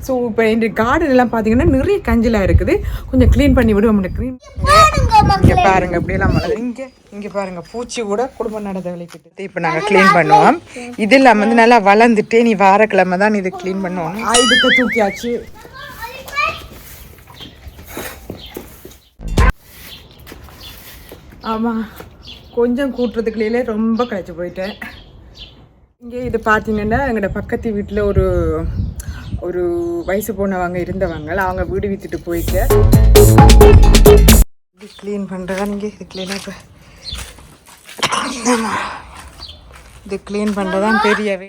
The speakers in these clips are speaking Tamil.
ஸோ இப்போ இந்த கார்டன் எல்லாம் பார்த்தீங்கன்னா நிறைய கஞ்சலாக இருக்குது. கொஞ்சம் க்ளீன் பண்ணி விடுவோம். க்ளீன் இங்கே பாருங்கள் அப்படியெல்லாம் இங்கே பாருங்கள் பூச்சி கூட குடும்பம் நடந்த விளைக்கிட்டு இப்போ நாங்கள் க்ளீன் பண்ணுவோம். இதெல்லாம் வந்து நல்லா வளர்ந்துட்டு நீ வாரக்கிழமை தான் இதை க்ளீன் பண்ணுவோம். ஆயுதத்தை தூக்கியாச்சு. ஆமாம், கொஞ்சம் கூட்டுறதுக்குள்ளே ரொம்ப கழிச்சு போயிட்டேன். இங்கே இது பார்த்தீங்கன்னா எங்களோட பக்கத்து வீட்டில் ஒரு வயசு போனவங்க இருந்தவங்க, அவங்க வீடு விற்றுட்டு போயிட்டு இது க்ளீன் பண்ணுறதா. நீங்கள் இது க்ளீனாக இது க்ளீன் பண்ணுறதான் பெரியவே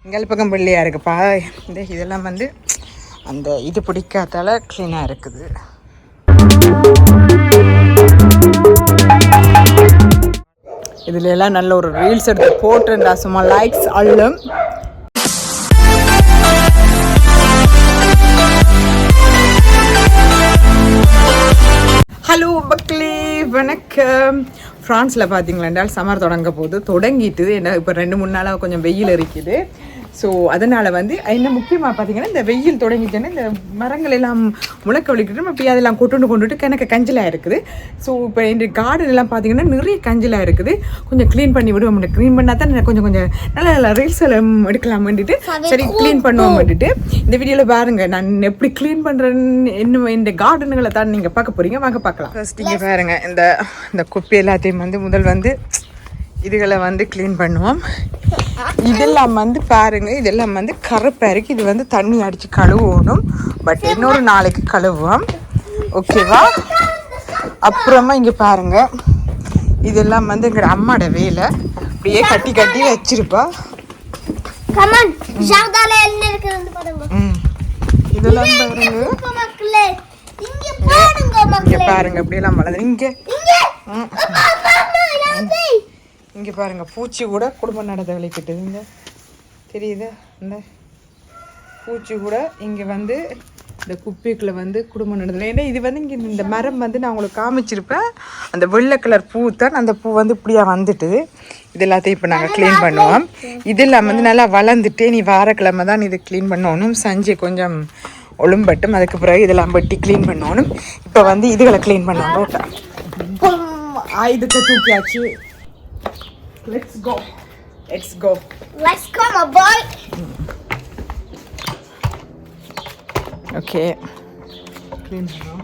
எங்கள் பக்கம் பிள்ளையாக இருக்குப்பா. இதெல்லாம் வந்து அந்த இது பிடிக்காதால க்ளீனாக இருக்குது. இதுல எல்லாம் நல்ல ஒரு ரீல்ஸ் எடுத்து போட்டுருந்தா சும்மா லைக்ஸ் அள்ளும். ஹலோ மக்களே, வணக்கம். ஃப்ரான்ஸில் பார்த்தீங்களா என்றால் சம்மர் தொடங்கிட்டு என்ன இப்போ 2-3 நாளாக கொஞ்சம் வெயில் இருக்குது. ஸோ அதனால் வந்து என்ன முக்கியமாக பார்த்தீங்கன்னா இந்த வெயில் தொடங்கிட்டேன்னா இந்த மரங்கள் எல்லாம் முளைக்க வலிக்கிட்டு இப்போ அதெல்லாம் கொண்டுட்டு எனக்கு கஞ்சலாக இருக்குது. ஸோ இப்போ இந்த கார்டன் எல்லாம் பார்த்தீங்கன்னா நிறைய கஞ்சலாக இருக்குது. கொஞ்சம் க்ளீன் பண்ணி விடுவோம். க்ளீன் பண்ணால் தான் கொஞ்சம் நல்ல நல்ல ரீல்ஸ் எல்லாம் எடுக்கலாம் வேண்டிட்டு சரி க்ளீன் பண்ணுவோம் வேண்டிட்டு இந்த வீடியோவில் பாருங்கள் நான் எப்படி க்ளீன் பண்ணுறேன்னு. இன்னும் இந்த கார்டனுங்களை தான் நீங்கள் பார்க்க போகிறீங்க, வாங்க பார்க்கலாம். ஃபர்ஸ்ட் இங்கே பாருங்கள், இந்த குப்பை எல்லாத்தையும் வந்து முதல் வந்து இதுகளை வந்து க்ளீன் பண்ணுவோம். இதெல்லாம் வந்து பாருங்கள், இதெல்லாம் வந்து கருப்பாக இருக்குது. இது வந்து தண்ணி அடித்து கழுவணும். பட் இன்னொரு நாளைக்கு கழுவுவோம், ஓகேவா? அப்புறமா இங்கே பாருங்கள், இதெல்லாம் வந்து எங்கள் அம்மாவோட வேலை. அப்படியே கட்டி கட்டி வச்சிருப்பா. இதெல்லாம் பாருங்க, பாருங்க அப்படியெல்லாம் வளர்ந்து இங்கே பாருங்கள் பூச்சி கூட குடும்பம் நடந்த விளைக்கிட்டுதுங்க, தெரியுது? இந்த பூச்சி கூட இங்கே வந்து இந்த குப்பைக்குள்ளே வந்து குடும்பம் நடந்தது. ஏன்னா இது வந்து இங்கே இந்த மரம் வந்து நான் உங்களுக்கு காமிச்சிருப்பேன். அந்த வெள்ளை கலர் பூ தான், அந்த பூ வந்து இப்படியாக வந்துட்டு இது எல்லாத்தையும் இப்போ நாங்கள் க்ளீன் பண்ணுவோம். இதெல்லாம் வந்து நல்லா வளர்ந்துட்டு நீ வாரக்கிழமை தான் இதை க்ளீன் பண்ணணும். சஞ்சு கொஞ்சம் ஒழும்பட்டும், அதுக்கு பிறகு இதெல்லாம் வெட்டி க்ளீன் பண்ணணும். இப்போ வந்து இதுகளை க்ளீன் பண்ணுவோம். ஆயுதத்தை தூக்கியாச்சு. Let's go, my boy. Okay, clean now.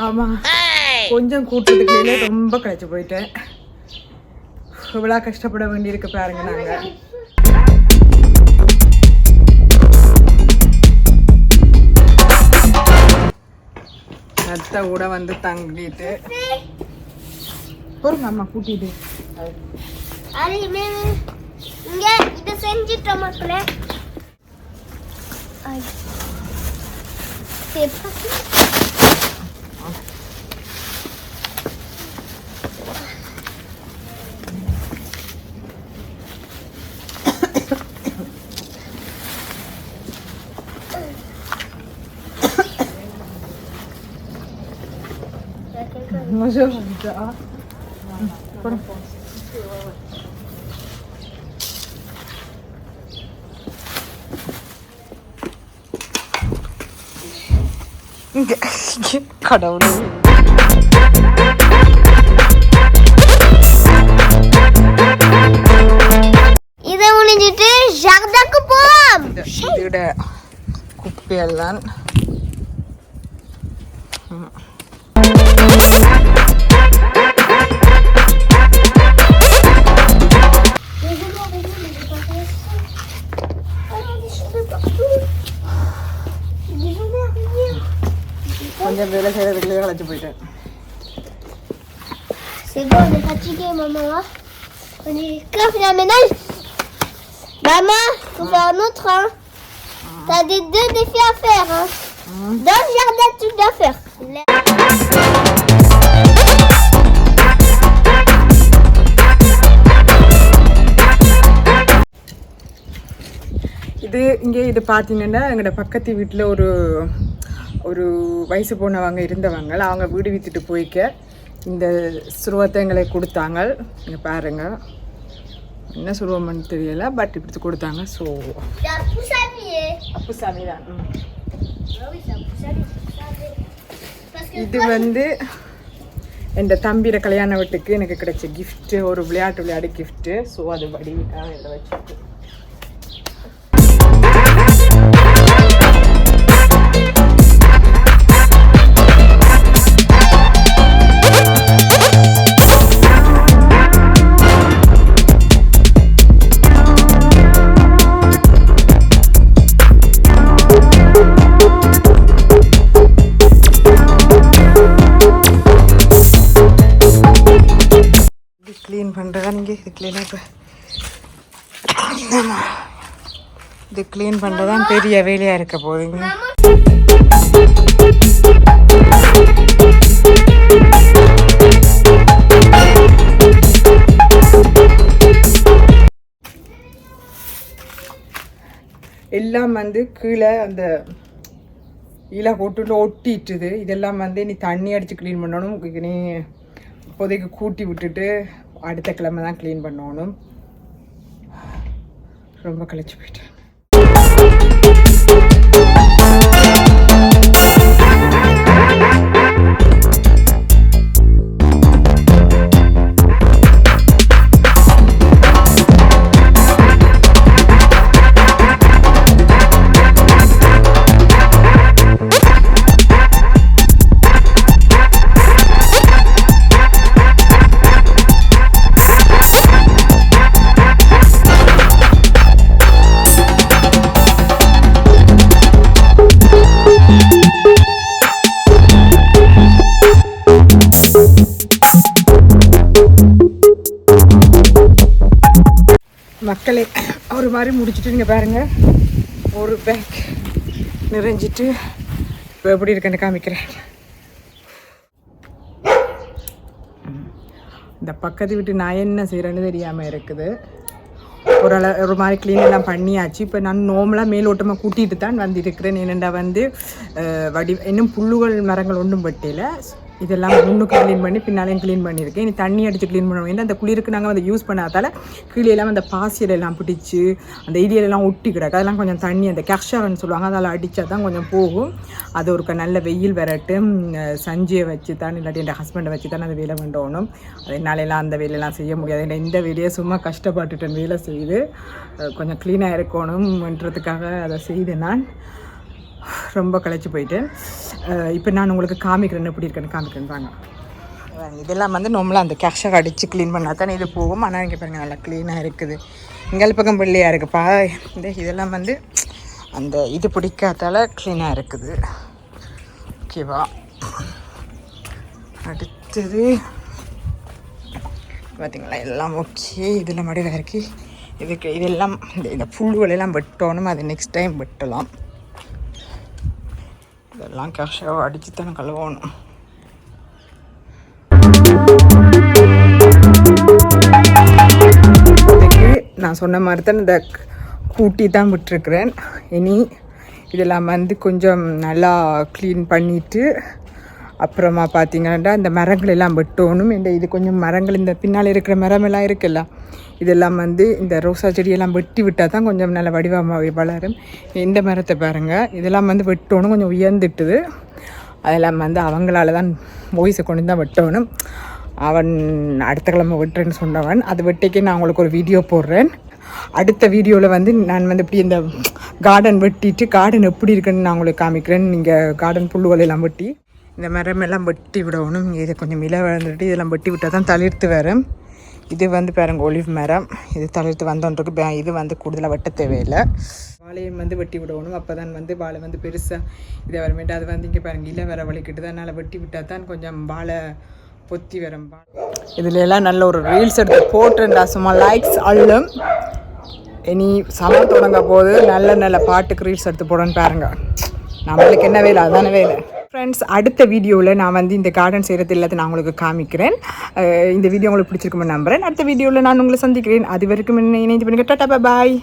ஆமாம், கொஞ்சம் கூட்டத்துக்குள்ளே ரொம்ப கழிச்சு போயிட்டேன். இவ்வளோ கஷ்டப்பட வேண்டியிருக்கு பாருங்க. நாங்கள் அத்தை கூட வந்து தங்கிட்டு பொறுங்க அம்மா கூட்டிட்டு இதை செஞ்சுட்டோம் மக்களே. கடவுளே, இதை முடிஞ்சிட்டு ஜார்டாக்கு போவோம். இதோட குப்பையெல்லாம் கொஞ்சம் வேலை செய்யறதுக்குள்ளே களைச்சு போயிட்டேன். C'est bon, on est fatigué, maman. Hein? On est quand on fait le ménage. Maman, faut faire un autre. Hein? T'as deux défis à faire. Hein? Dans le jardin, tu dois faire. அடுத்தது இங்கே இது பார்த்தீங்கன்னா எங்களோட பக்கத்து வீட்டில் ஒரு வயசு போனவங்க இருந்தவங்க, அவங்க வீடு விற்றுட்டு போய்க்க இந்த சுருவத்தை எங்களை கொடுத்தாங்க. இங்கே பாருங்கள், என்ன சுருவம்னு தெரியல, பட் இப்படி கொடுத்தாங்க. ஸோ அப்புசாமி தான். இது வந்து என் தம்பியோட கல்யாண வீட்டுக்கு எனக்கு கிடைச்ச கிஃப்ட்டு, ஒரு விளையாட்டு கிஃப்ட்டு. ஸோ அது வடிவிட்டாக இதில் வச்சுருக்கு. க்ளீன் பண்ணுறதா நீங்கள் இது க்ளீன் பண்ணுறதான் பெரிய வேலையாக இருக்க போகுதுங்க. எல்லாம் வந்து கீழே அந்த இலை போட்டு ஒட்டிட்டுது. இதெல்லாம் வந்து நீ தண்ணி அடித்து க்ளீன் பண்ணணும். நீ இப்போதைக்கு கூட்டி விட்டுட்டு அடுத்த கிழமை தான் க்ளீன் பண்ணணும். ரொம்ப கழிச்சு போயிட்டேன். மக்களே ஒரு மாதிரி முடிச்சுட்டு நீங்கள் பாருங்கள், ஒரு பேக் நிறைஞ்சிட்டு இப்போ எப்படி இருக்குன்னு காமிக்கிறேன். இந்த பக்கத்து வீட்டு நான் என்ன செய்கிறேன்னு தெரியாமல் இருக்குது. ஒரு மாதிரி க்ளீன் எல்லாம் பண்ணியாச்சு. இப்போ நான் நார்மலாக மேலோட்டமாக கூட்டிகிட்டு தான் வந்துருக்கிறேன். ஏனெண்டா வந்து இன்னும் புல்லுகள் மரங்கள் ஒன்றும் பட்டியல. இதெல்லாம் முன்னுக்கு க்ளீன் பண்ணி பின்னாலையும் க்ளீன் பண்ணியிருக்கேன். இனி தண்ணி அடித்து க்ளீன் பண்ணுவோம். ஏன்னா அந்த குளிருக்கு நாங்கள் வந்து யூஸ் பண்ணாதால் கீழே எல்லாம் அந்த பாசியெல்லாம் பிடிச்சி அந்த ஏரியாலெல்லாம் ஒட்டி கிடக்கு. அதெல்லாம் கொஞ்சம் தண்ணி அந்த கெஷான்னு சொல்லுவாங்க, அதெல்லாம் அடித்தா தான் கொஞ்சம் போகும். அது ஒரு நல்ல வெயில் வரட்டு சஞ்சியை வச்சு தான், இல்லாட்டி என் ஹஸ்பண்டை வச்சு தான் அந்த வேலை பண்ணணும். அதனாலெல்லாம் அந்த வேலையெல்லாம் செய்ய முடியாது. ஏன்னா இந்த வேலையை சும்மா கஷ்டப்பட்டுட்டேன் வேலை செய்து கொஞ்சம் க்ளீனாக இருக்கணும்ன்றதுக்காக அதை செய்து நான் ரொம்ப களைச்சி போயிட்டேன். இப்போ நான் உங்களுக்கு காமிக்கிறேன், எப்படி இருக்குன்னு காமிக்கிறேன் வாங்க. இதெல்லாம் வந்து நம்மளாம் அந்த கேஷாக அடித்து க்ளீன் பண்ணால் தானே இது போகும். ஆனால் இங்கே பாருங்கள் நல்லா க்ளீனாக இருக்குது. இங்கே பக்கம் பிள்ளையாக இருக்குப்பா. இதெல்லாம் வந்து அந்த இது பிடிக்காதால க்ளீனாக இருக்குது. ஓகேவா, அடுத்தது பார்த்திங்களா எல்லாம் ஓகே. இதில் மடியில் இறக்கி இதெல்லாம் இந்த புல்லுகளெல்லாம் வெட்டணும். அது நெக்ஸ்ட் டைம் வெட்டலாம். இதெல்லாம் கேஷாக அடித்து தானே கழுவணும். இதுக்கு நான் சொன்ன மாதிரி தான் இந்த கூட்டி தான் விட்டுருக்குறேன். இனி இதெல்லாம் வந்து கொஞ்சம் நல்லா க்ளீன் பண்ணிவிட்டு அப்புறமா பார்த்தீங்கன்னா இந்த மரங்கள் எல்லாம் வெட்டணும். இது கொஞ்சம் மரங்கள் இந்த பின்னால் இருக்கிற மரமெல்லாம் இருக்குல்ல, இதெல்லாம் வந்து இந்த ரோசா செடியெல்லாம் வெட்டி விட்டால் தான் கொஞ்சம் நல்ல வடிவமாக வளரும். இந்த மரத்தை பாருங்கள், இதெல்லாம் வந்து வெட்டணும். கொஞ்சம் உயர்ந்துட்டுது. அதெல்லாம் வந்து அவங்களால தான் வாய்ஸை கொண்டு தான் வெட்டணும். அவன் அடுத்த கிழமை வெட்டுறேன்னு சொன்னவன். அது வெட்டிக்கே நான் உங்களுக்கு ஒரு வீடியோ போடுறேன். அடுத்த வீடியோவில் வந்து நான் வந்து இப்படி இந்த கார்டன் வெட்டிட்டு கார்டன் எப்படி இருக்குன்னு நான் உங்களுக்கு காமிக்கிறேன். நீங்கள் கார்டன் புல்லுகளெல்லாம் வெட்டி இந்த மரமெல்லாம் வெட்டி விடணும். இதை கொஞ்சம் இலை வளர்ந்துட்டு இதெல்லாம் வெட்டி விட்டால் தான் தளிர்த்து வரும். இது வந்து பாருங்க ஒலிவ் மரம். இது தளிர்த்து வந்தோன்றது. இது வந்து கூடுதலாக வெட்ட தேவையில்லை. வாழையும் வந்து வெட்டி விடணும். அப்போ தான் வந்து வாழை வந்து பெருசாக இதை வர வேண்டாம். அது வந்து இங்கே பாருங்கள் இலை வர வலிக்கிட்டு தான். அதனால் வெட்டி விட்டால் தான் கொஞ்சம் வாழை பொத்தி வரும். இதில் எல்லாம் நல்ல ஒரு ரீல்ஸ் எடுத்து போட்டுருந்தா சும்மா லைக்ஸ் அள்ளும். இனி சமையல் தொடங்க போது நல்ல நல்ல பாட்டுக்கு ரீல்ஸ் எடுத்து போடணும்னு பாருங்கள். நம்மளுக்கு என்ன வேலை, அதுதானே வேலை. ஃப்ரெண்ட்ஸ், அடுத்த வீடியோவில் நான் வந்து இந்த கார்டன் செய்கிறது எல்லாத்தையும் நான் உங்களுக்கு காமிக்கிறேன். இந்த வீடியோ உங்களுக்கு பிடிச்சிருக்குமே நம்புகிறேன். அடுத்த வீடியோவில் நான் உங்களை சந்திக்கிறேன். அது வரைக்கும் இணைந்து பண்ணுங்க. டாடா பாய்.